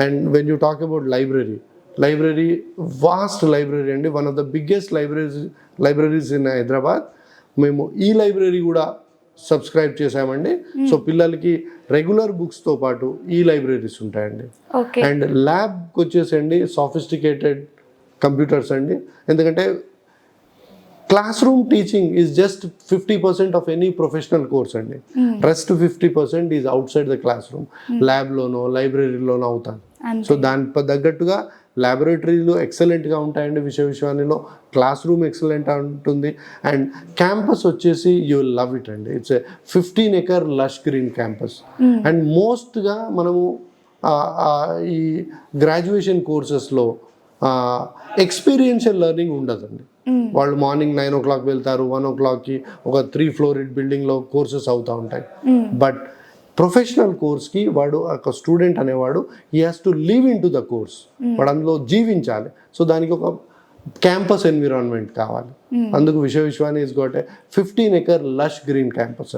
And when you talk about library vast library అండి, one of the biggest libraries in Hyderabad. మేము ఈ library కూడా subscribe చేసామండి. So పిల్లలకి రెగ్యులర్ బుక్స్తో పాటు ఈ లైబ్రరీస్ ఉంటాయండి. అండ్ ల్యాబ్కి వచ్చేసండి సాఫిస్టికేటెడ్ కంప్యూటర్స్ అండి, ఎందుకంటే classroom teaching is just 50% of any professional course అండి. Rest 50% is outside the classroom. ల్యాబ్లోనో లైబ్రరీలోనో అవుతాను. సో దాని తగ్గట్టుగా ల్యాబొరేటరీలు ఎక్సలెంట్గా ఉంటాయండి విశ్వవిద్యాలయంలో. క్లాస్ రూమ్ ఎక్సలెంట్ ఉంటుంది. అండ్ క్యాంపస్ వచ్చేసి యూ విల్ లవ్ ఇట్ అండి. It's 15 acre lush green campus. And మోస్ట్గా మనము ఈ గ్రాడ్యుయేషన్ కోర్సెస్లో ఎక్స్పీరియన్షియల్ లెర్నింగ్ ఉండదండి. వాళ్ళు మార్నింగ్ 9 o'clock వెళ్తారు, 1 o'clockకి ఒక 3-floor బిల్డింగ్లో కోర్సెస్ అవుతూ ఉంటాయి. బట్ ప్రొఫెషనల్ కోర్స్కి వాడు ఒక స్టూడెంట్ అనేవాడు he has to live in to the course. వాడు అందులో జీవించాలి. సో దానికి ఒక క్యాంపస్ ఎన్విరాన్మెంట్ కావాలి. అందుకు విశ్వవిద్యాలయం is got 15 acre lush green campus.